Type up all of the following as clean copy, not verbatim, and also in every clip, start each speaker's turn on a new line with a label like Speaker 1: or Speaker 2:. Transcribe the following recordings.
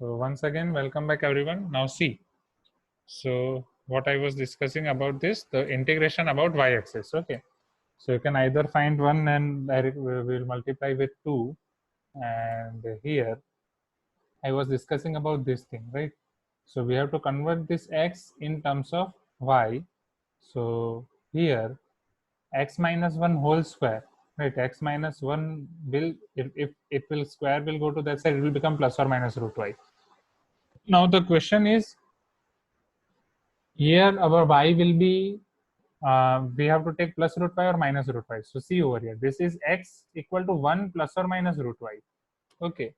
Speaker 1: So once again, welcome back everyone. Now see, so what I was discussing about this, the integration about y-axis. Okay, so you can either find 1 and we will multiply with 2, and here I was discussing about this thing, right? So we have to convert this x in terms of y. So here x minus 1 whole square, right? X minus 1 will, if it will square will go to that side, it will become plus or minus root y. Now the question is, here our y will be, we have to take plus root y or minus root y. So see over here, this is x equal to 1 plus or minus root y. Okay,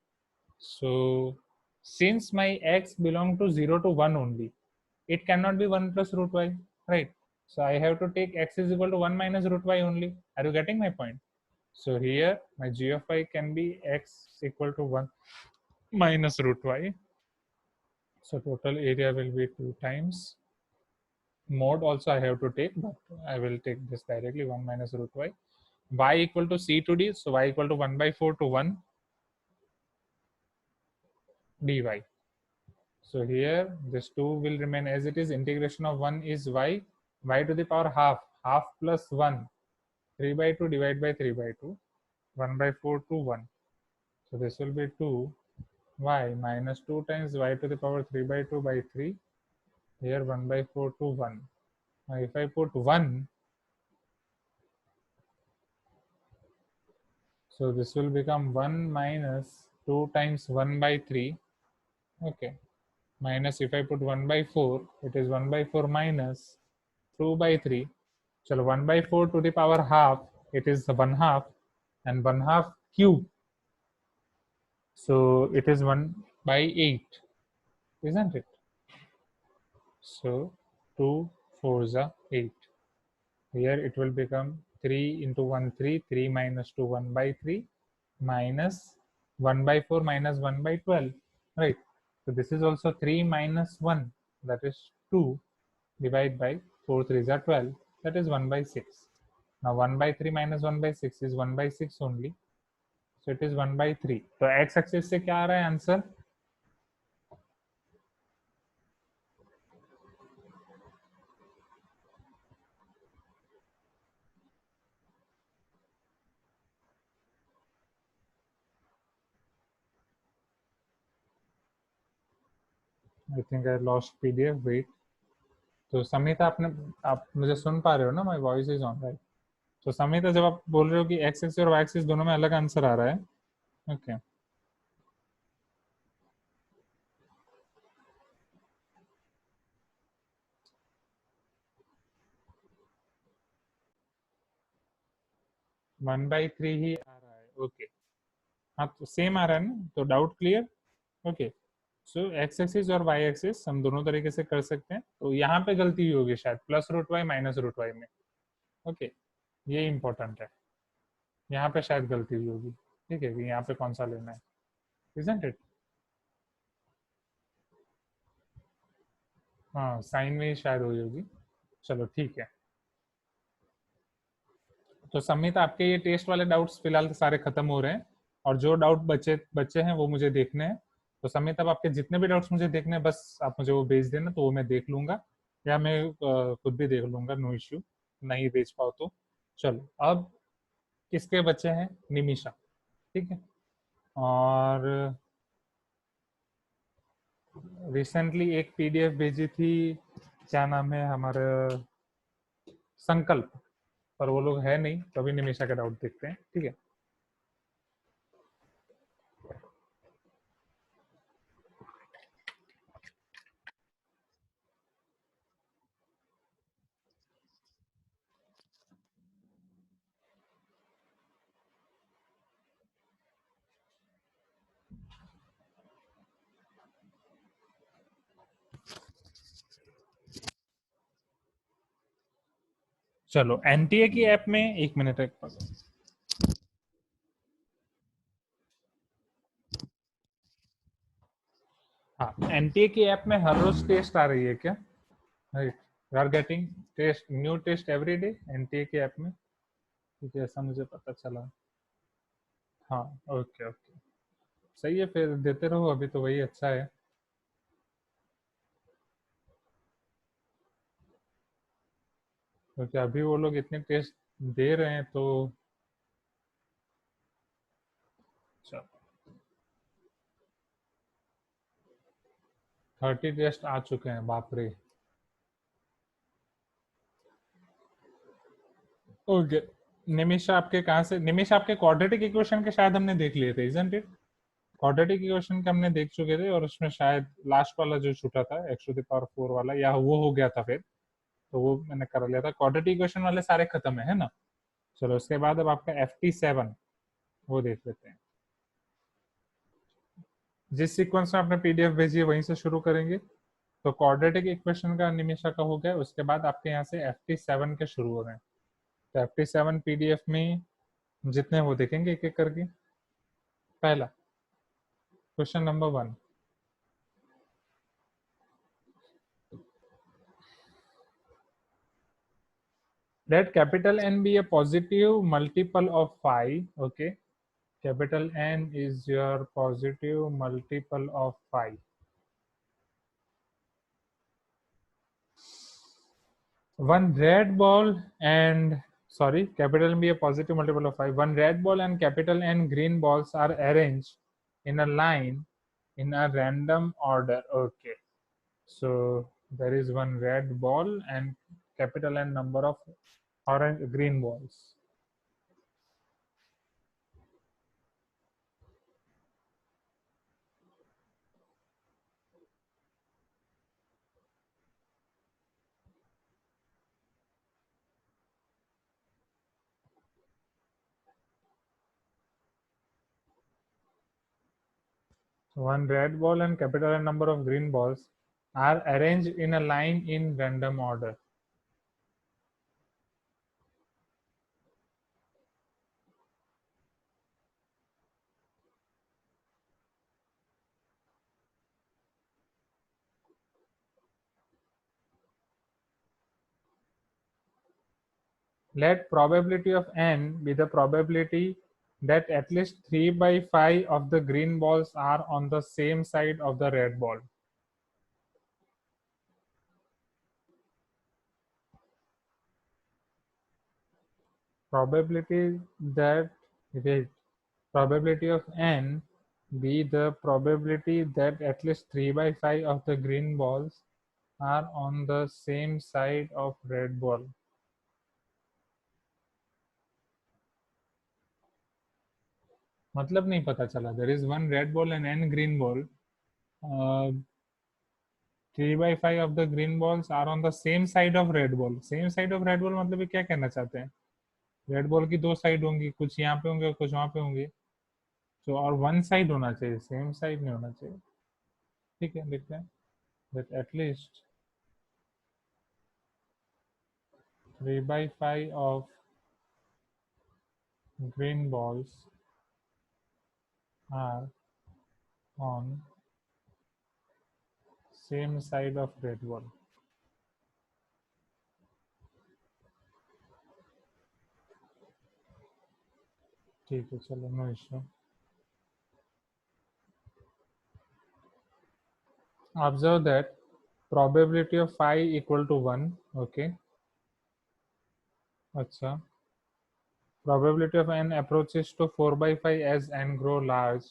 Speaker 1: so since my x belong to 0 to 1 only, it cannot be 1 plus root y, right? So I have to take x is equal to 1 minus root y only. Are you getting my point? So here my g of y can be x equal to 1 minus root y. So total area will be 2 times. Mode also I have to take, but I will take this directly, 1 minus root y. Y equal to c to d, so y equal to 1 by 4 to 1 dy. So here this 2 will remain as it is. Integration of 1 is y to the power half, half plus 1, 3 by 2 divided by 3 by 2, 1 by 4 to 1. So this will be 2 y minus 2 times y to the power 3 by 2 by 3, here 1 by 4 to 1. Now if I put 1, so this will become 1 minus 2 times 1 by 3. Okay. Minus if I put 1 by 4, it is 1 by 4 minus 2 by 3. So 1 by 4 to the power half, it is 1 half, and 1 half cube. So it is 1 by 8, isn't it? So 2 4s are 8. Here it will become 3 into 1 3, 3 minus 2 1 by 3, minus 1 by 4 minus 1 by 12, right? So this is also 3 minus 1, that is 2, divided by 4 3s are 12, that is 1 by 6. Now 1 by 3 minus 1 by 6 is 1 by 6 only, so it is 1 by 3. तो x axis से क्या आ रहा है answer? I think I lost PDF, wait. तो समिता, आप मुझे सुन पा रहे हो ना? My voice is on, right? तो समिता, जब आप बोल रहे हो कि एक्स एक्सिस और वाई एक्सिस दोनों में अलग आंसर आ रहा है, ओके. वन बाई थ्री ही आ रहा है, ओके. हाँ, तो सेम आ रहा है ना, तो डाउट क्लियर. ओके, सो एक्स एक्सिस और वाई एक्सिस हम दोनों तरीके से कर सकते हैं. तो यहाँ पे गलती हुई होगी शायद, plus root Y minus root Y में. ओके, ये इंपॉर्टेंट है. यहाँ पे शायद गलती हुई होगी. ठीक है, कि यहाँ पे कौन सा लेना है, इजंट इट? हाँ, साइन में ही शायद हुई होगी. चलो ठीक है. तो समित, आपके ये टेस्ट वाले डाउट्स फिलहाल तो सारे खत्म हो रहे हैं, और जो डाउट बचे बच्चे हैं वो मुझे देखने हैं. तो समित, अब आपके जितने भी डाउट्स मुझे देखने हैं, बस आप मुझे वो भेज देना, तो वो मैं देख लूंगा, या मैं खुद भी देख लूंगा, नो इश्यू. नहीं भेज पाओ तो. चलो, अब किसके बच्चे हैं? निमिषा, ठीक है. और रिसेंटली एक पीडीएफ भेजी थी, क्या नाम है हमारा, संकल्प, पर वो लोग है नहीं, तो अभी निमिषा का डाउट देखते हैं, ठीक है. चलो, एनटीए की ऐप में, एक मिनट, एक हाँ, एनटीए की ऐप में हर रोज टेस्ट आ रही है क्या? Right, we are getting test, new test every day NTA की ऐप में. ठीक है, ऐसा मुझे पता चला. हाँ, ओके ओके. सही है, फिर देते रहो, अभी तो वही अच्छा है। क्योंकि अभी वो लोग इतने टेस्ट दे रहे हैं तो। 30 टेस्ट आ चुके हैं, बाप रे। ओके। निमिषा आपके कहाँ से, निमिषा आपके क्वाड्रेटिक इक्वेशन के शायद हमने देख लिए थे, इजंट इट? क्वाड्रेटिक इक्वेशन के हमने देख चुके थे, और उसमें शायद लास्ट वाला जो छूटा था x⁴ वाला, या वो हो गया था फिर, तो वो मैंने कर लिया था। क्वाड्रेटिक इक्वेशन वाले सारे खत्म है ना? चलो उसके बाद अब आपका FT7 वो देख लेते हैं। जिस सीक्वेंस में आपने पीडीएफ भेजी है वहीं से शुरू करेंगे। तो क्वाड्रेटिक इक्वेशन का निमिषा का हो गया, उसके बाद आपके यहाँ से FT7 के शुरू हो रहे हैं। तो FT7 पीडीएफ में जितने वो देखेंगे एक एक करके। पहला question number 1, let capital N be a positive multiple of phi. Okay, capital N is your positive multiple of phi. One red ball and, sorry, capital N be a positive multiple of phi. One red ball and capital N green balls are arranged in a line in a random order. Okay, so there is one red ball and capital N number of orange green balls. One red ball and capital N number of green balls are arranged in a line in random order. Let probability of n be the probability that at least 3/5 of the green balls are on the same side of the red ball. Probability that, wait, probability of n be the probability that at least 3/5 of the green balls are on the same side of red ball. मतलब नहीं पता चला। There is one red ball and an green ball, 3/5 of the green balls are on the same side of red ball. Same side of red ball मतलब ये क्या कहना चाहते हैं? रेड बॉल की दो साइड होंगी, कुछ यहाँ पे होंगे और कुछ वहां पे होंगे। तो और वन साइड होना चाहिए, सेम साइड नहीं होना चाहिए। ठीक है, देखते हैं। That at least 3/5 of green balls are on same side of red ball. ठीक है, चलो, no issue. Observe that probability of phi equal to 1. Okay, अच्छा। Probability of n approaches to 4/5 as n grow large.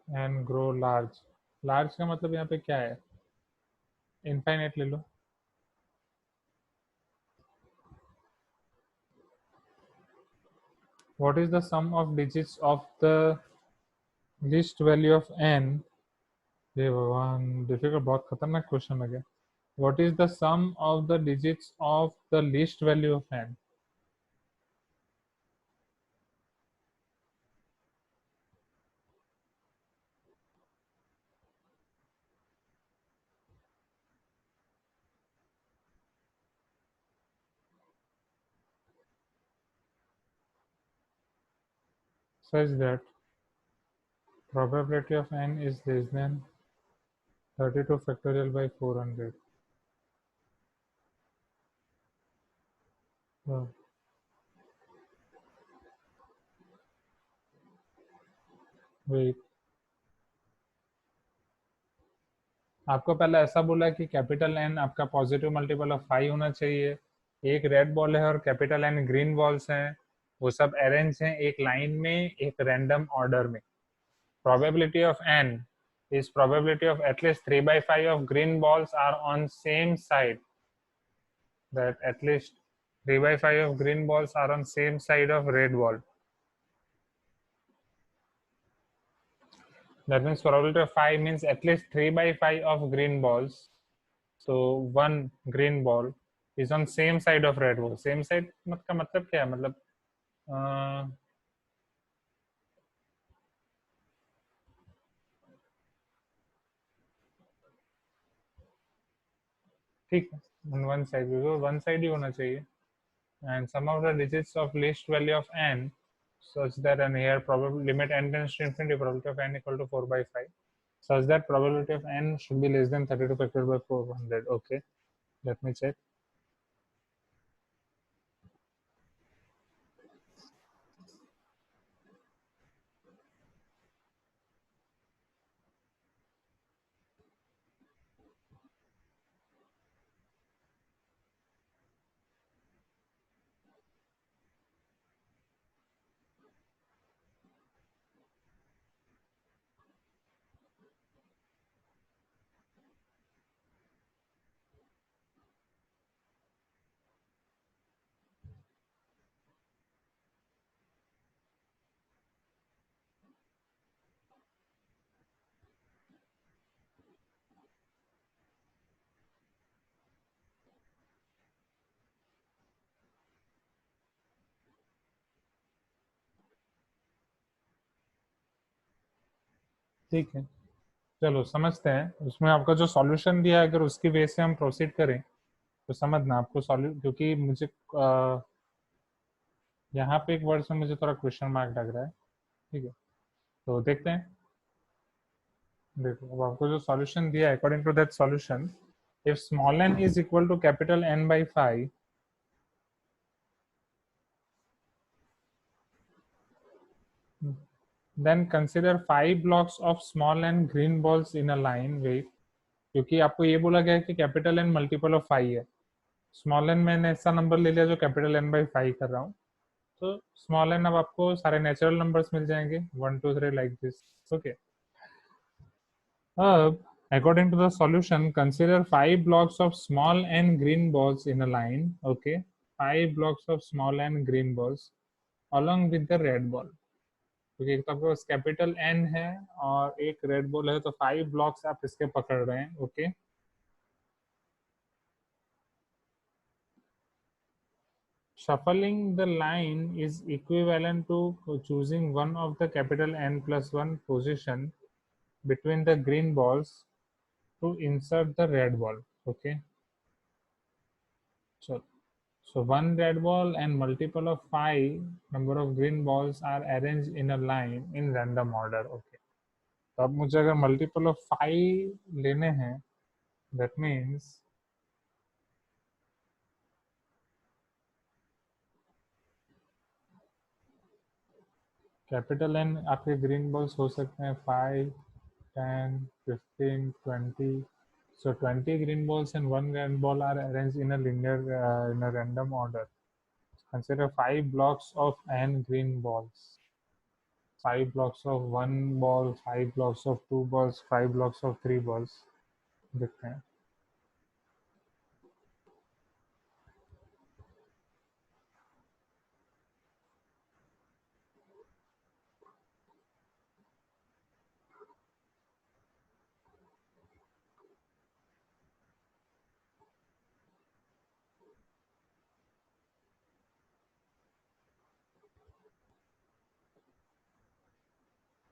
Speaker 1: n grow large. Large का मतलब यहाँ पे क्या है? Infinite ले लो। What is the sum of digits of the least value of n? ये भगवान, डिफिकल्ट, बहुत खतरनाक क्वेश्चन लगे। What is the sum of the digits of the least value of n? Such that probability of n is less than 32 factorial by 400. वही आपको पहले ऐसा बोला कि कैपिटल एन आपका पॉजिटिव मल्टीपल ऑफ 5 होना चाहिए, एक रेड बॉल है और कैपिटल एन ग्रीन बॉल्स हैं, वो सब अरेंज हैं एक लाइन में एक रैंडम ऑर्डर में. Probability of n is probability of at least 3 by 5 of green balls are on same side, that at least 3 by 5 of green balls are on same side of red ball. That means probability of 5 means at least 3 by 5 of green balls. So one green ball is on same side of red ball. Same side का मतलब क्या है? मतलब ठीक है, one side one side ही होना चाहिए. And sum of the digits of least value of n such that, and here probability limit n tends to infinity, probability of n equal to 4 by 5, such that probability of n should be less than 32 factorial by 400. Okay, let me check. ठीक है, चलो समझते हैं. उसमें आपका जो solution दिया है अगर उसकी बेस से हम प्रोसीड करें तो समझना आपको सॉल्यू, क्योंकि मुझे यहाँ पे एक वर्ड से मुझे थोड़ा क्वेश्चन मार्क लग रहा है. ठीक है, तो देखते हैं. देखो अब आपको जो सॉल्यूशन दिया है, according to that solution, if small n is equal to capital N by 5, then consider 5 blocks of small n green balls in a line. Wait, क्योंकि आपको ये बोला गया है कि कैपिटल एन मल्टीपल ऑफ 5 है. स्मॉल एन मैंने ऐसा नंबर ले लिया जो कैपिटल एन बाई 5 कर रहा हूँ. तो स्मॉल एन अब आपको सारे नेचुरल नंबर्स मिल जाएंगे 1 2 3 लाइक दिस. ओके, अब according to the solution, consider 5 blocks of small n green balls in a line. Okay, 5 blocks of small n green balls along with the red ball. क्योंकि एक तो आपके पास capital N है और एक red ball है, तो 5 ब्लॉक्स आप इसके पकड़ रहे हैं. Okay, shuffling the line is equivalent to choosing one of the capital N plus 1 position between the green balls to insert the red ball. Okay, so one red ball and multiple of 5 number of green balls are arranged in a line in random order. Okay, तो अब मुझे अगर multiple of 5 लेने हैं, that means capital N आपके green balls हो सकते हैं 5 10 15 20. So 20 green balls and one red ball are arranged in a linear in a random order. Consider 5 blocks of n green balls, 5 blocks of one ball, 5 blocks of two balls, 5 blocks of three balls. देखते हैं.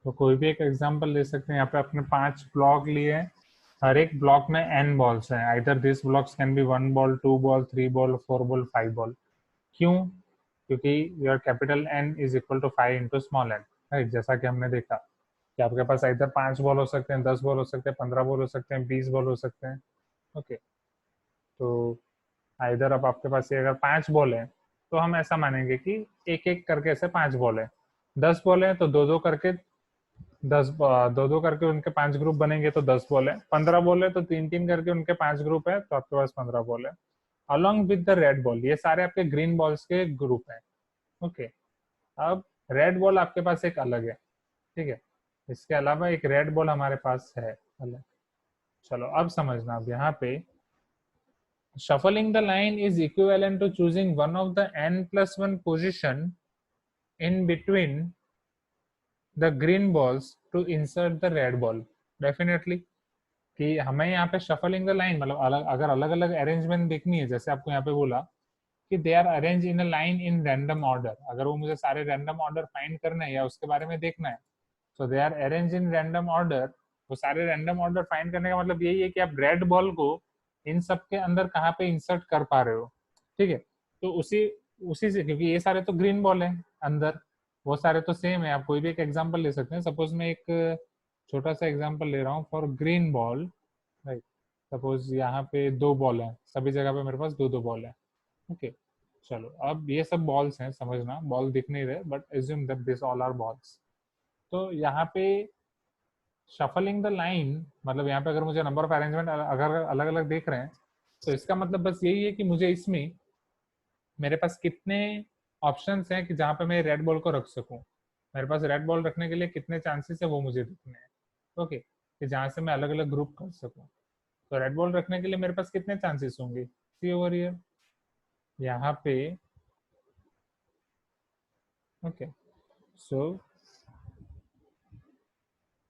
Speaker 1: तो कोई भी एक example ले सकते हैं. यहाँ पे अपने 5 ब्लॉक लिए हैं, हर एक ब्लॉक में n बॉल्स हैं. Either this blocks can be 1 ball 2 ball 3 ball 4 ball 5 ball. क्यों? क्योंकि your capital n is equal to 5 into small n. Right, जैसा कि हमने देखा कि आपके पास इधर 5 बॉल हो सकते हैं, 10 बॉल हो सकते हैं, 15 बॉल हो सकते हैं, 20 बॉल हो सकते हैं. ओके, तो इधर अब आपके पास ये अगर 5 बॉल है तो हम ऐसा मानेंगे कि एक एक करके ऐसे 5 बॉल है. 10 बॉल है तो दो दो करके दो दो करके उनके 5 ग्रुप बनेंगे तो 10 बॉल है, 15 बॉल है तो तीन तीन करके उनके 5 ग्रुप है, तो आपके पास 15 बॉल है। Along with the red ball, ये सारे आपके ग्रीन बॉल्स के ग्रुप हैं। ओके, अब रेड बॉल आपके पास एक अलग है, ठीक है, इसके अलावा एक रेड बॉल हमारे पास है अलग। चलो अब समझना, अब यहाँ पे shuffling the line is equivalent to choosing one of the n plus 1 position in between the green balls to insert the red ball. Definitely कि हमें यहाँ पे shuffling the line मतलब अलग, अगर अलग अलग अरेंजमेंट देखनी है, जैसे आपको यहाँ पे बोला कि they are arrange in a line in random order, अगर वो मुझे सारे रैंडम ऑर्डर फाइंड करना है या उसके बारे में देखना है, तो they are arrange in random order. वो सारे रैंडम ऑर्डर फाइंड करने का मतलब यही है कि आप रेड बॉल को इन सब के अंदर कहाँ पे इंसर्ट कर पा रहे हो, ठीक है। तो उसी उसी से, क्योंकि ये सारे तो ग्रीन बॉल है अंदर, वो सारे तो सेम है, आप कोई भी एक एग्जांपल ले सकते हैं। सपोज मैं एक छोटा सा एग्जांपल ले रहा हूँ for green ball, right. Suppose यहाँ पे दो बॉल है, सभी जगह पे मेरे पास दो दो बॉल है। ओके, चलो अब ये सब बॉल्स हैं, समझना बॉल दिख नहीं रहे, but assume that this all are balls. तो यहाँ पे शफलिंग द लाइन मतलब यहाँ पे अगर मुझे नंबर ऑफ अरेंजमेंट अगर अलग अलग देख रहे हैं, तो इसका मतलब बस यही है कि मुझे इसमें मेरे पास कितने ऑप्शंस हैं कि जहाँ पे मैं रेड बॉल को रख सकूं। मेरे पास रेड बॉल रखने के लिए कितने चांसेस है वो मुझे देखने हैं। ओके, कि जहाँ से मैं अलग अलग ग्रुप कर सकूं। तो रेड बॉल रखने के लिए मेरे पास कितने चांसेस होंगे, सी ओवर हियर यहाँ पे। Okay, so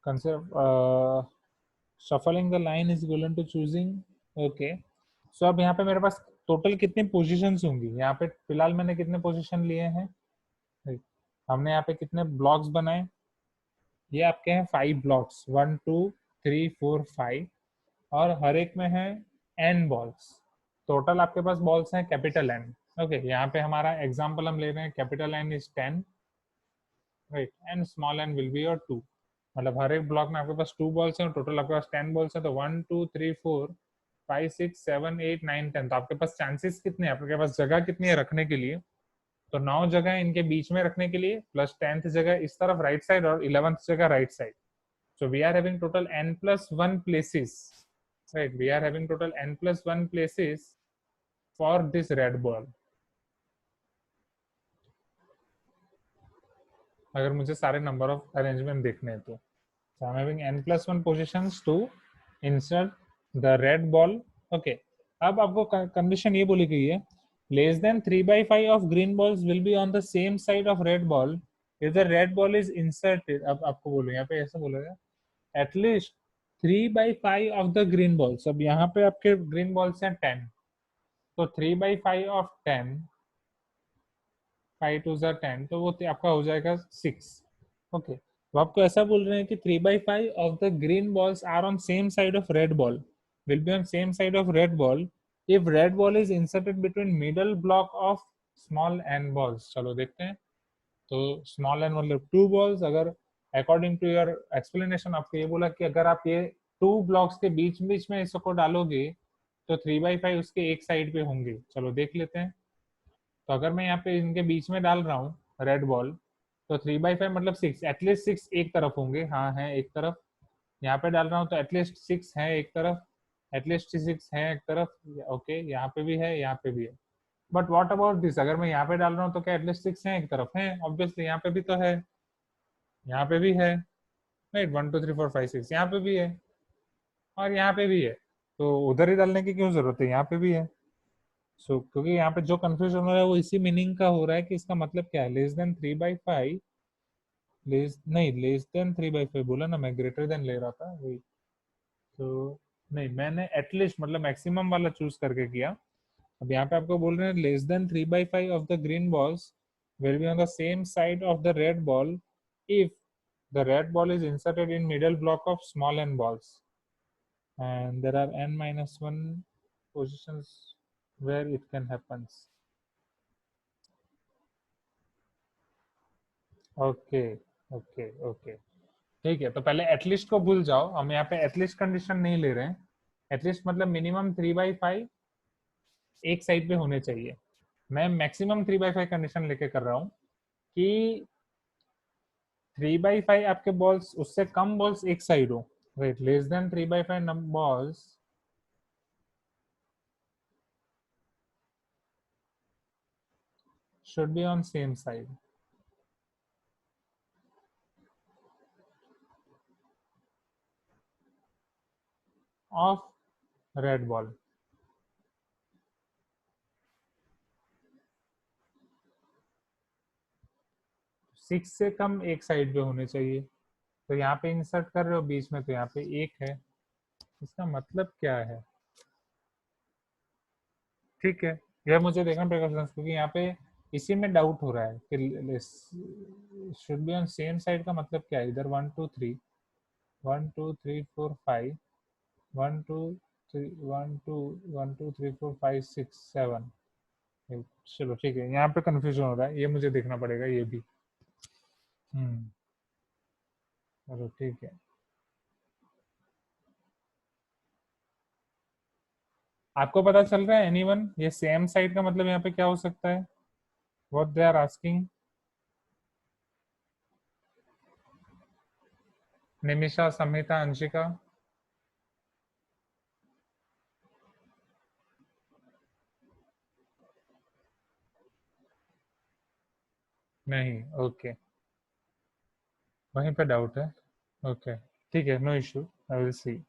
Speaker 1: consider shuffling the line is equivalent to choosing। Okay, so अब यहाँ पे मेरे पास टोटल कितनी पोजीशंस होंगी, यहाँ पे फिलहाल मैंने कितने पोजीशन लिए हैं, हमने यहाँ पे कितने ब्लॉक्स बनाए, ये आपके हैं 5 ब्लॉक्स, 1 2 3 4 5, और हर एक में है n बॉल्स। टोटल आपके पास बॉल्स हैं कैपिटल एन। ओके, यहाँ पे हमारा एग्जाम्पल हम ले रहे हैं, capital N is 10, right, and small N will be your 2। मतलब हर एक ब्लॉक में आपके पास 2 बॉल्स हैं, टोटल आपके पास 10 बॉल्स हैं, तो 1 2 3 4 5 6 7 8 9 10। तो आपके पास चांसेस कितने हैं, आपके पास जगह कितनी है रखने के लिए, तो 9 जगह इनके बीच में रखने के लिए, प्लस 10th जगह इस तरफ राइट साइड और 11th जगह right side. So we are having total n plus 1 places, right, we are having total n plus 1 places for this red ball। अगर मुझे सारे नंबर ऑफ अरेंजमेंट देखने हैं तो so I'm having n plus 1 positions to insert the red ball। okay, अब आपको condition ये बोली गई है, less than 3/5 of green balls will be on the same side of red ball if the red ball is inserted। अब आपको बोलो यहाँ पे ऐसा बोलेगा at least 3/5 of the green balls। अब यहाँ पे आपके ग्रीन बॉल्स हैं 10, तो 3/5 ऑफ 10, 5 2 10, तो वो आपका हो जाएगा 6। ओके, तो आपको ऐसा बोल रहे हैं कि 3/5 of the green balls are on same side of red ball, will be on same side of red ball if red ball is inserted between middle block of small N balls. चलो देखते हैं, तो small N मतलब 2 balls. अगर according to your explanation आपको ये बोला कि अगर आप ये 2 ब्लॉक्स के बीच बीच में इसको डालोगे तो 3/5 उसके एक साइड पे होंगे। चलो देख लेते हैं, तो अगर मैं यहाँ पे इनके बीच में डाल रहा हूँ रेड बॉल, तो 3/5 मतलब 6, एटलीस्ट 6 एक तरफ होंगे, हाँ है एक तरफ। यहाँ पे डाल रहा हूँ तो एटलीस्ट 6 है एक तरफ, एटलीस्ट 6 है एक तरफ। ओके, यहाँ पे भी है, यहाँ पे भी है। बट व्हाट अबाउट दिस, अगर मैं यहाँ पे डाल रहा हूँ तो क्या एटलीस्ट 6 है एक तरफ, है ऑब्वियसली, यहाँ पे भी तो है, यहाँ पे भी है, राइट, 1 2 3 4 5 6 यहाँ पे भी है और यहाँ पे भी है, तो उधर ही डालने की क्यों जरूरत है, यहाँ पे भी है। क्योंकि यहाँ पे जो कंफ्यूजन हो रहा है वो इसी मीनिंग का हो रहा है कि इसका मतलब क्या है, लेस देन 3/5, लेस देन 3/5 बोला ना मैं, ग्रेटर देन ले रहा था वही। तो नहीं, मैंने एटलीस्ट मतलब मैक्सिमम वाला चूज करके किया। अब यहाँ पे आपको बोल रहे हैं less than 3/5 of the green balls will be on the same side of the red ball if the red ball is inserted in middle block of small n balls and there are n minus 1 positions where it can happens। Okay okay okay, ठीक है, तो पहले at least को भूल जाओ, हम यहाँ पे एटलीस्ट कंडीशन नहीं ले रहे हैं। एटलीस्ट मतलब मिनिमम 3/5 एक साइड पे होने चाहिए। मैं मैक्सिमम 3/5 कंडीशन लेके कर रहा हूँ कि 3/5 आपके बॉल्स उससे कम बॉल्स एक साइड हो, right, less than 3/5 balls should be on same side of red ball. 6 से कम एक साइड पे होने चाहिए, तो यहाँ पे इंसर्ट कर रहे हो बीच में, तो यहाँ पे एक है, इसका मतलब क्या है? ठीक है, यह मुझे देखना पड़ेगा फ्रेंड्स, क्योंकि यहाँ पे इसी में डाउट हो रहा है कि should be on same side का मतलब क्या है? इधर 1 2 3 1 2 3 4 5 1 2 1 2 3 4 5 6 7। चलो ठीक है, यहाँ पे कंफ्यूजन हो रहा है, ये मुझे देखना पड़ेगा ये भी। चलो ठीक है, आपको पता चल रहा है एनीवन ये सेम साइड का मतलब यहाँ पे क्या हो सकता है? What they are asking? Nimisha, Samita, Anshika? नहीं, ओके, वहीं पे डाउट है। ओके, ठीक है, no issue, I will see.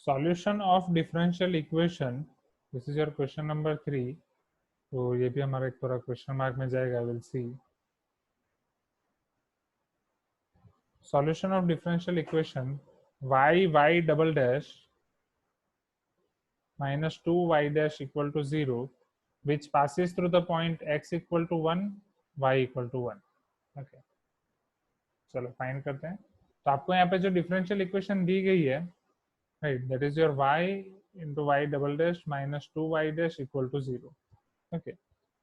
Speaker 1: Solution of differential equation, this is your question number 3। तो ये भी हमारा एक पूरा क्वेश्चन मार्क में जाएगा, will see. Solution of differential equation y double dash minus 2y dash equal to 0 which passes through the point x equal to 1 y equal to 1। Okay, चलो find करते हैं। तो आपको यहाँ पे जो डिफरेंशियल इक्वेशन दी गई है, right, that is your y into Y double dash minus 2y dash equal to 0। Okay,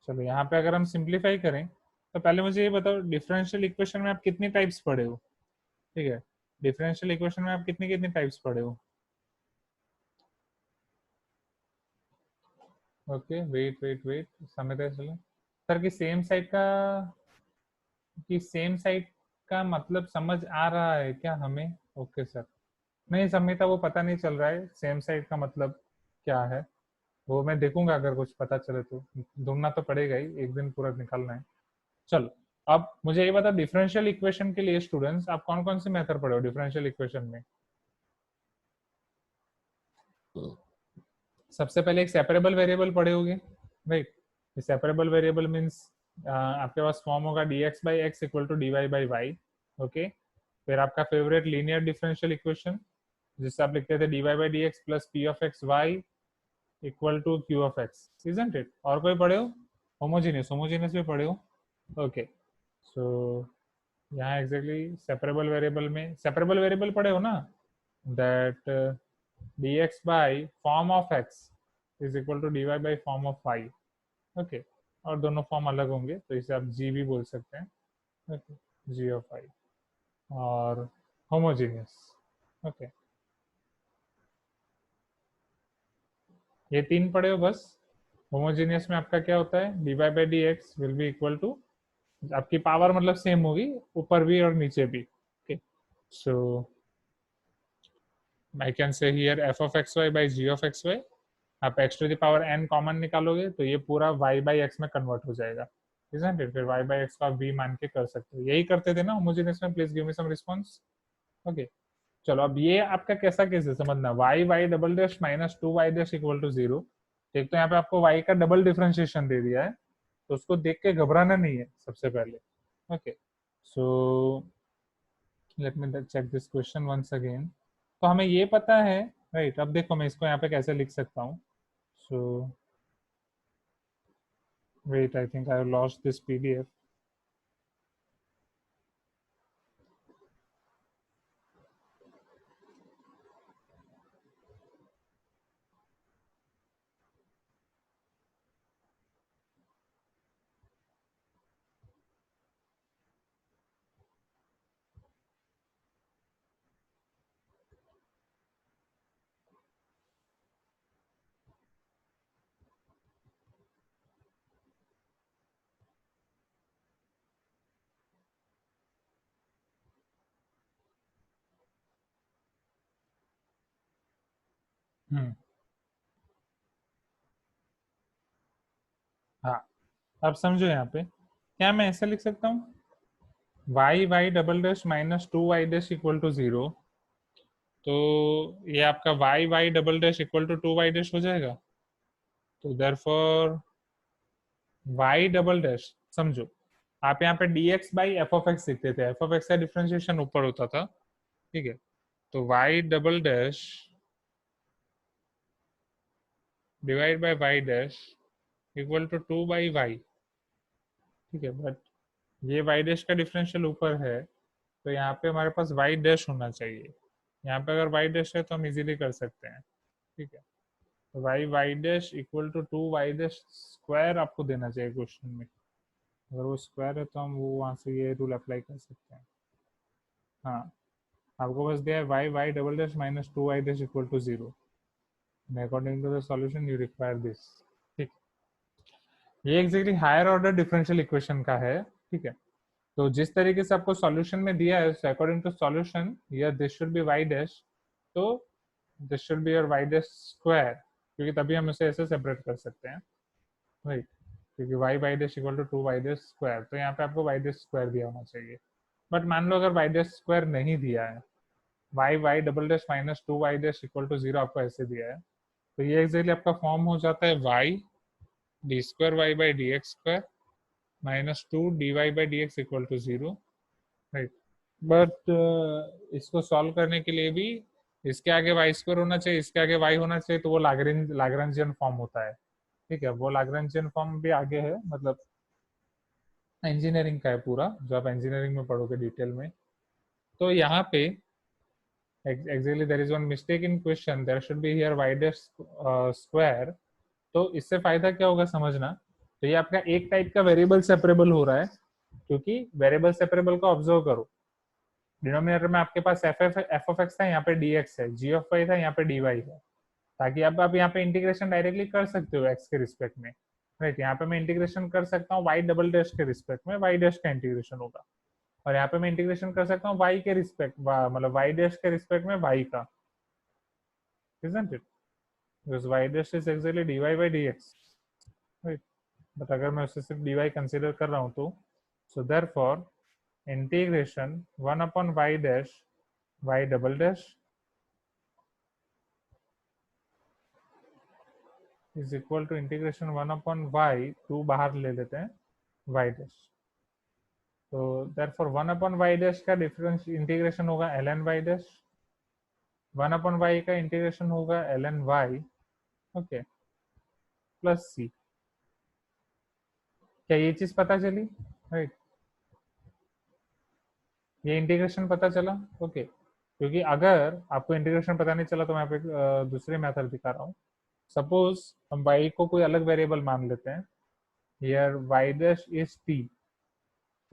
Speaker 1: चलो यहाँ पे अगर हम सिंप्लीफाई करें, तो पहले मुझे ये बताओ डिफरेंशियल इक्वेशन में आप कितनी टाइप्स पढ़े हो? ठीक है, डिफरेंशियल इक्वेशन में आप कितनी कितनी टाइप्स पढ़े हो? ओके, वेट वेट वेट, समय तक चलो सर की सेम साइड का, कि सेम साइड का मतलब समझ आ रहा है क्या हमें? ओके सर, नहीं समिता वो पता नहीं चल रहा है सेम साइड का मतलब क्या है, वो मैं देखूंगा, अगर कुछ पता चले तो ढूंढना तो पड़ेगा ही, एक दिन पूरा निकालना है। चलो, अब मुझे ये बता, डिफरेंशियल इक्वेशन के लिए स्टूडेंट्स आप कौन कौन से मेथड पढ़े हो डिफरेंशियल इक्वेशन में? सबसे पहले एक सेपरेबल वेरिएबल पढ़े होगे, राइट। सेपरेबल वेरिएबल मीन्स आपके पास फॉर्म होगा dx/x equal to dy/y। Okay, फिर आपका फेवरेट लीनियर डिफरेंशियल इक्वेशन जिससे आप लिखते थे dy/dx plus p of X Y equal to q of X, isn't it? और कोई पढ़े हो? होमोजीनियस, होमोजीनियस भी पढ़े हो? ओके, सो यहाँ एग्जैक्टली सेपरेबल वेरिएबल में सेपरेबल वेरिएबल पढ़े हो ना, that dx by form of x is equal to dy by form of y। Okay, और दोनों फॉर्म अलग होंगे तो इसे आप g भी बोल सकते हैं। ओके, g ऑफ y और होमोजीनियस। ओके, ये तीन पढ़े हो बस। होमोजीनियस में आपका क्या होता है? dy by dx will be equal to, आपकी पावर मतलब सेम होगी, ऊपर भी और नीचे भी। Okay, so I can say here f of xy by g of xy। आप x to the power n common निकालोगे तो ये पूरा y बाई एक्स में कन्वर्ट हो जाएगा, isn't it? फिर y बाई एक्स को आप v मान के कर सकते हो, यही करते थे ना होमोजेनियस में। Please give me some response. Okay, चलो अब ये आपका कैसा केस है समझना, y double dash minus 2y dash equal to 0। एक तो यहाँ पे आपको y का डबल डिफरेंशिएशन दे दिया है, तो उसको देख के घबराना नहीं है सबसे पहले। Okay, so let me check this question once again. तो हमें ये पता है, राइट। अब देखो मैं इसको यहाँ पे कैसे लिख सकता हूँ। So wait, I think I have lost this PDF. Hmm, हाँ। अब समझो यहाँ पे क्या मैं ऐसे लिख सकता हूँ, Y Y double dash minus two Y dash equal to zero. तो ये आपका Y Y double dash equal to two Y dash हो जाएगा। तो देयरफॉर वाई डबल डैश, समझो आप यहाँ पे dx by F of X लिखते थे, एफ ऑफ एक्स का डिफरेंशिएशन ऊपर होता था, ठीक है। तो Y double dash divide by Y dash equal to two by Y, ठीक है। बट ये वाई डैश का डिफरेंशियल ऊपर है, तो यहाँ पे हमारे पास वाई डैश होना चाहिए। यहाँ पे अगर वाई डैश है तो हम इजीली कर सकते हैं, ठीक है। तो Y Y dash equal to two Y dash square आपको देना चाहिए क्वेश्चन में। अगर वो स्क्वायर है तो हम वो वहाँ से ये रूल अप्लाई कर सकते हैं। हाँ, आपको बस दिया है Y Y double dash minus two Y dash equal to zero. According to the solution you require this, ठीक। ये exactly higher order differential equation का है, ठीक है। तो जिस तरीके से आपको सॉल्यूशन में दिया है, अकॉर्डिंग टू सॉल्यूशन या this should be Y dash, तो this should be your Y dash square, क्योंकि तभी हम इसे ऐसे सेपरेट कर सकते हैं, राइट। क्योंकि Y Y dash equal to two Y dash square, तो यहाँ पे आपको वाई डैश स्क्वायर दिया होना चाहिए। बट मान लो अगर वाई डैश स्क्वायर नहीं दिया है, Y Y double dash minus two Y dash equal to zero आपको ऐसे दिया है, तो ये एक्जैक्टली आपका फॉर्म हो जाता है Y D square Y by D X square minus two D Y by D X equal to zero, right. But इसको सॉल्व करने के लिए भी इसके आगे वाई स्क्वायर होना चाहिए, इसके आगे वाई होना चाहिए, तो वो लाग्रेंजियन फॉर्म होता है, ठीक है। वो लाग्रेंजियन फॉर्म भी आगे है, मतलब इंजीनियरिंग का है पूरा, जो आप इंजीनियरिंग में पढ़ोगे डिटेल में। तो यहाँ पे actually there is one mistake in question, there should be here Y dash square. तो इससे फायदा क्या होगा समझना। तो ये आपका एक टाइप का वेरिएबल सेपरेबल हो रहा है, क्योंकि वेरिएबल सेपरेबल को ऑब्जर्व करो। डिनोमिनेटर में आपके पास एफ ऑफ एक्स था, यहाँ पे डी एक्स है, जी ऑफ वाई था, यहाँ पे डी वाई है। ताकि अब आप यहाँ पे इंटीग्रेशन डायरेक्टली कर सकते हो एक्स के रिस्पेक्ट में, राइट। यहाँ पे मैं इंटीग्रेशन कर सकता हूँ वाई डबल डैश के रिस्पेक्ट में, वाई डैश का इंटीग्रेशन होगा। और यहाँ पे मैं इंटीग्रेशन कर सकता हूँ वाई के रिस्पेक्ट, मतलब वाई डैश के रिस्पेक्ट में वाई का, isn't it? Because y dash is exactly dy by dx, right? But अगर मैं उसे सिर्फ dy कंसिडर कर रहा हूँ तो so therefore integration one upon Y dash Y double dash is equal to integration one upon Y, two बाहर ले लेते हैं, वाई डैश। तो therefore one upon Y dash का डिफरेंस इंटीग्रेशन होगा L N Y dash, one upon Y का integration होगा L N Y, okay, plus C. क्या ये चीज पता चली, राइट? ये इंटीग्रेशन पता चला, ओके। क्योंकि अगर आपको इंटीग्रेशन पता नहीं चला तो मैं आपको दूसरे मेथड दिखा रहा हूँ। सपोज हम y को कोई अलग वेरिएबल मान लेते हैं, here y dash is t,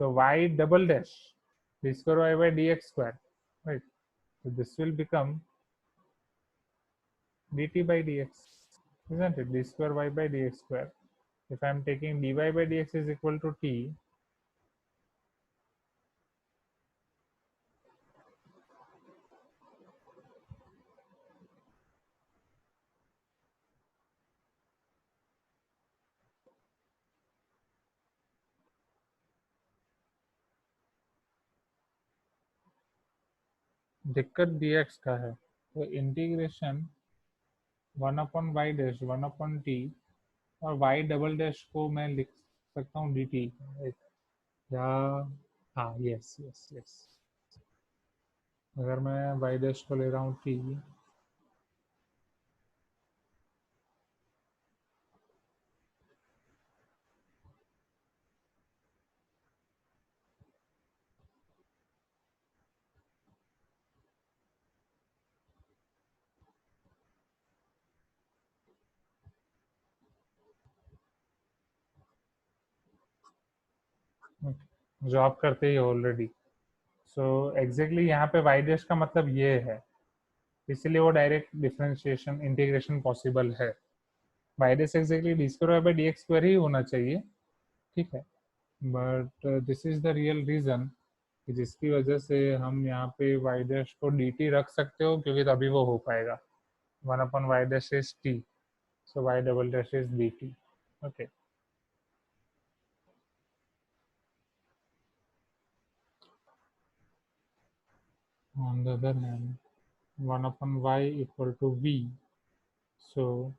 Speaker 1: so y double dash d square y by dx square, right? So this will become dt by dx, isn't it? D square y by dx square. If I am taking dy by dx is equal to t, दिक्कत dx का है, तो integration one upon Y dash one upon T, और Y double dash को मैं लिख सकता हूँ डी टी, या हाँ, यस यस यस, अगर मैं वाई डैश को ले रहा हूँ टी, जो आप करते ही ऑलरेडी। सो एग्जैक्टली यहाँ पे वाई डैश का मतलब ये है, इसीलिए वो डायरेक्ट डिफरेंशिएशन इंटीग्रेशन पॉसिबल है। Y dash exactly D square by D X square ही होना चाहिए, ठीक है। But this is the real reason कि जिसकी वजह से हम यहाँ पे वाई डैश को डी टी रख सकते हो, क्योंकि तभी वो हो पाएगा। 1 Y dash is T, so Y double dash is D T. Okay, on the other hand 1/y equal to v, so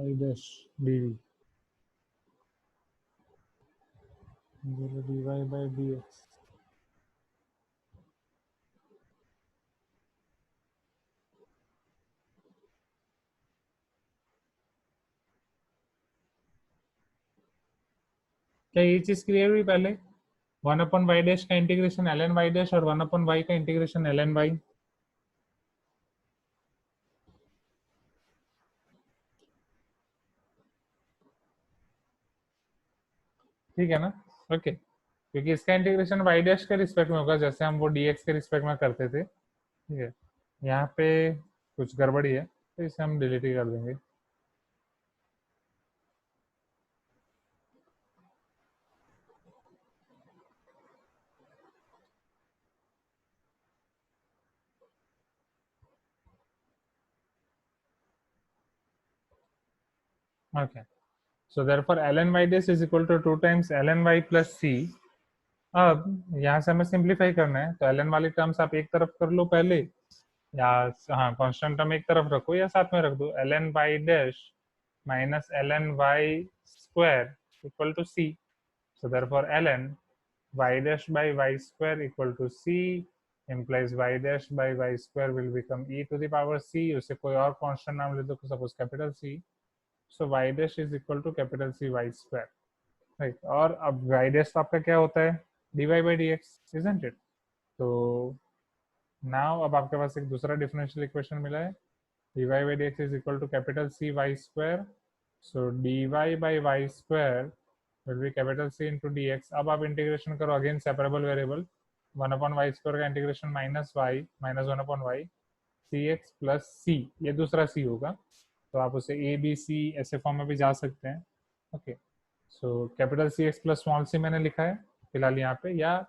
Speaker 1: y dash dv equal to dy by dx। क्या ये चीज क्लियर हुई पहले? 1/y डैश का integration L N Y dash और 1/y का integration L N Y, ठीक है ना? ओके, क्योंकि इसका इंटीग्रेशन वाई डैश के रिस्पेक्ट में होगा, जैसे हम वो dx के रिस्पेक्ट में करते थे, ठीक है। यहाँ पे कुछ गड़बड़ी है, तो इसे हम डिलीट ही कर देंगे। Okay, so therefore L N Y dash is equal to 2 times L N Y plus C. अब यहाँ से हमें सिंप्लीफाई करना है, तो एल एन वाली टर्म्स आप एक तरफ कर लो पहले, या हाँ कांस्टेंट टर्म एक तरफ रखो या साथ में रख दो, L N Y dash minus L N Y square equal to C. So therefore L N Y dash by Y square equal to C implies y dash by y square will become e to the power c। उसे कोई और constant नाम ले दो, suppose capital C. So y dash is equal to capital C y square, right. और अब y dash तो आपका क्या होता है, dy by dx, isn't it? तो नाउ अब आपके पास एक दूसरा डिफरेंशियल इक्वेशन मिला है, dy by dx is equal to capital C y square। So dy by y square will be capital C into dx। अब आप इंटीग्रेशन करो, again separable variable, 1/y square का integration minus Y minus 1/y C X plus C, ये दूसरा सी होगा, तो आप उसे ए बी सी ऐसे फॉर्म में भी जा सकते हैं। Okay, so capital C X plus small C मैंने लिखा है फिलहाल यहाँ पे, या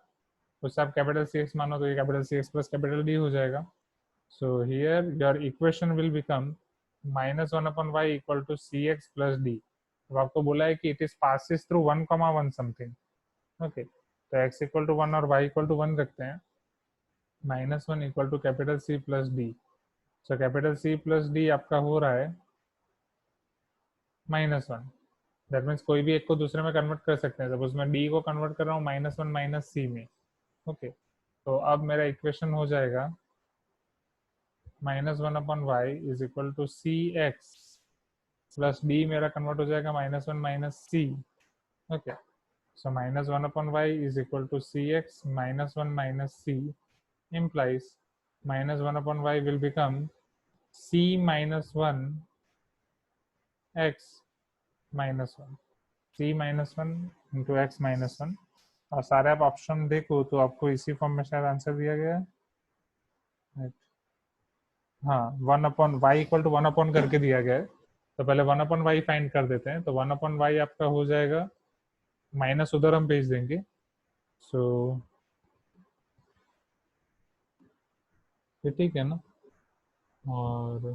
Speaker 1: उससे आप कैपिटल सी एक्स मानो तो ये capital C X plus capital D हो जाएगा। So here your equation will become -1/y equal to C X plus D. अब आपको बोला है कि it is passes through 1,1 something. Okay, तो x इक्वल टू 1 और y इक्वल टू 1 रखते हैं, -1 equal to capital C plus D. So capital C plus D आपका हो रहा है -1। दैट मीन्स कोई भी एक को दूसरे में कन्वर्ट कर सकते हैं, सपोज मैं डी को कन्वर्ट कर रहा हूँ -1 माइनस सी में। ओके, तो अब मेरा इक्वेशन हो जाएगा -1/y is equal to C X plus D, मेरा कन्वर्ट हो जाएगा -1 minus C. Okay, so -1/y is equal to cx -1 minus c implies -1/y will become c minus 1 x minus 1, c minus 1 into x minus 1। और सारे आप option देखो तो आपको इसी फॉर्म में शायद आंसर दिया गया है। हाँ, 1/y इक्वल टू 1 करके दिया गया है, तो पहले 1/y फाइंड कर देते हैं। तो 1/y आपका हो जाएगा, माइनस उधर हम भेज देंगे, सो ये ठीक है ना। और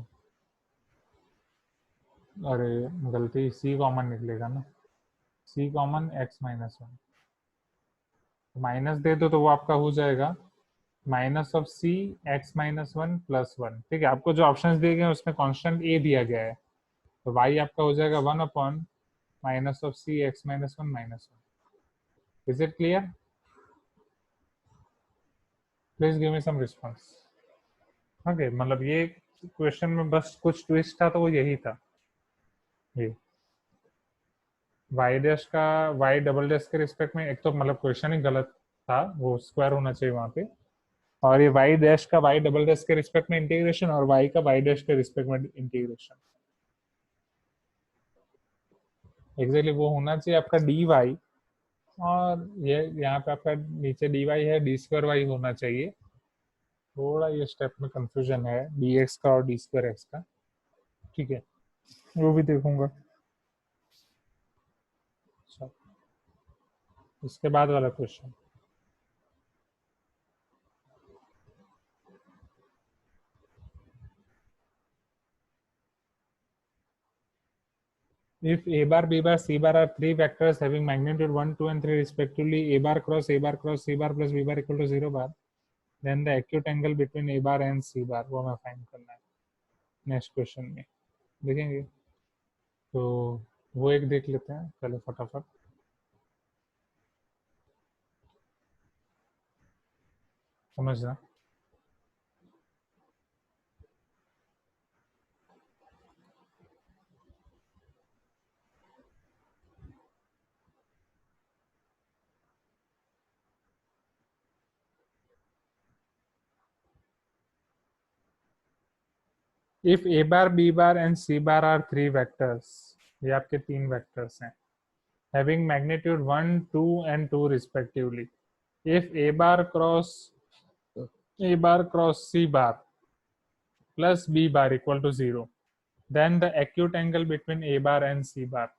Speaker 1: अरे गलती, सी कॉमन निकलेगा ना, सी कॉमन x -1, माइनस दे दो तो वो आपका हो जाएगा minus of C X minus one plus one. ठीक है, आपको जो ऑप्शंस दिए गए हैं उसमें कांस्टेंट ए दिया गया है, तो वाई आपका हो जाएगा 1 upon minus of C X minus one minus one. Is it clear? Please give me some response. Okay, मतलब ये क्वेश्चन में बस कुछ ट्विस्ट था, तो वो यही था। ये वाई डैश का वाई डबल डैश के रिस्पेक्ट में, एक तो मतलब क्वेश्चन ही गलत था, वो स्क्वायर होना चाहिए वहां पे। और ये वाई डैश का वाई डबल डैश के रिस्पेक्ट में इंटीग्रेशन, और वाई का वाई डैश के रिस्पेक्ट में इंटीग्रेशन, एग्जैक्टली वो होना चाहिए आपका डी वाई। और ये यहाँ पे आपका नीचे डी वाई है, डी स्क्वायर वाई होना चाहिए। थोड़ा ये स्टेप में कंफ्यूजन है डी एक्स का और डी स्क्वायर एक्स का। ठीक है, वो भी देखूंगा। अच्छा, इसके बाद वाला question. If a bar, b bar, c bar are three vectors having magnitude 1, 2, and 3 respectively, a bar cross c bar plus b bar equal to 0 bar, then the acute angle between a bar and c bar वो हमें find करना है next question में, देखेंगे। तो वो एक देख लेते हैं पहले फटाफट। समझना। If A bar B bar and C bar are three vectors, ये आपके तीन वेक्टर्स हैं, having magnitude 1, 2 and 2 respectively. If A bar cross C bar plus B bar equal to 0, then the acute angle between A bar and C bar.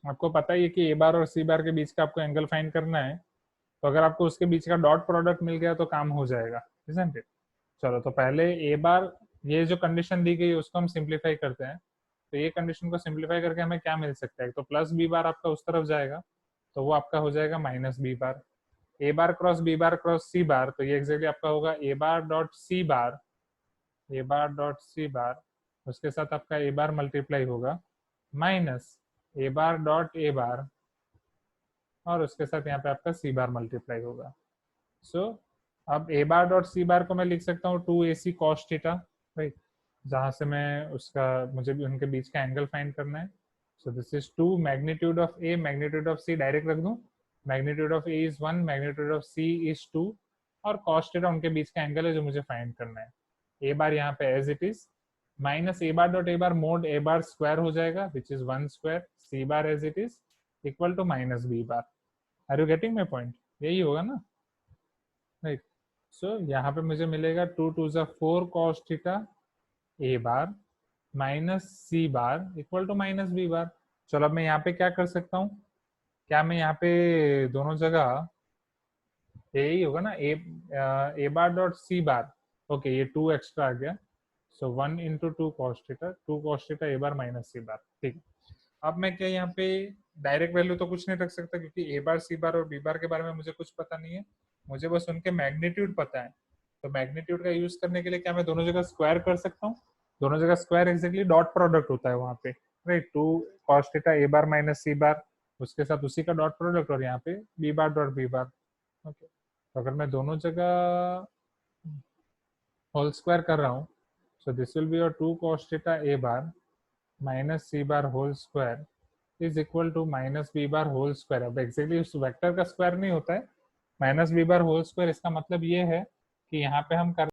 Speaker 1: आपको पता ही है कि ए bar और सी बार के बीच का आपको एंगल फाइंड करना है, तो अगर आपको उसके बीच का डॉट प्रोडक्ट मिल गया तो काम हो जाएगा, इजंट इट? चलो, तो पहले ए बार, ये जो कंडीशन दी गई है उसको हम सिंप्लीफाई करते हैं। तो ये कंडीशन को सिंप्लीफाई करके हमें क्या मिल सकता है, तो प्लस बी बार आपका उस तरफ जाएगा, तो वो आपका हो जाएगा माइनस बी बार। ए bar cross B bar cross C बार, तो ये एग्जैक्टली आपका होगा ए बार डॉट सी बार, ए बार डॉट सी बार, उसके साथ आपका ए बार मल्टीप्लाई होगा minus A bar dot A bar, और उसके साथ यहाँ पे आपका सी बार मल्टीप्लाई होगा। सो अब ए बार डॉट सी बार को मैं लिख सकता हूँ 2ac cos थीटा, राइट, जहाँ से मैं उसका, मुझे भी उनके बीच का एंगल फाइंड करना है। So this is 2 magnitude of A magnitude of C, direct रख दूँ, magnitude of A is 1 magnitude of C is 2, और cos थीटा उनके बीच का एंगल है जो मुझे फाइंड करना है। ए बार यहाँ पे as it is minus A bar dot A bar mod A bar square हो जाएगा, which is 1 square, C bar as it is equal to minus B bar. Are you getting my point? यही होगा ना, right? सो यहाँ पे मुझे मिलेगा 2 2 4 cos theta A bar minus C bar equal to minus B bar. चलो, अब मैं यहाँ पे क्या कर सकता हूँ, क्या मैं यहाँ पे दोनों जगह यही होगा ना, ए बार डॉट सी बार, ओके, ये 2 एक्स्ट्रा आ गया, so 1 into 2 cos theta, 2 cos theta A bar minus C bar. ठीक है, अब मैं क्या यहाँ पे डायरेक्ट वैल्यू तो कुछ नहीं रख सकता, क्योंकि ए बार सी बार और बी बार के बारे में मुझे कुछ पता नहीं है, मुझे बस उनके मैग्नीट्यूड पता है। तो मैग्नीट्यूड का यूज करने के लिए क्या मैं दोनों जगह स्क्वायर कर सकता हूँ? दोनों जगह स्क्वायर एग्जैक्टली डॉट प्रोडक्ट होता है वहां पे, right, 2 cos theta A bar minus C bar, उसके साथ उसी का डॉट प्रोडक्ट, और यहाँ पे B bar dot B bar. Okay, तो अगर मैं दोनों जगह होल स्क्वायर कर रहा हूँ, so this will be your 2 cos theta A bar minus C bar whole square is equal to minus B bar whole square. अब एक्जैक्टली उस वेक्टर का स्क्वायर नहीं होता है minus B bar whole square, इसका मतलब ये है कि यहाँ पे हम कर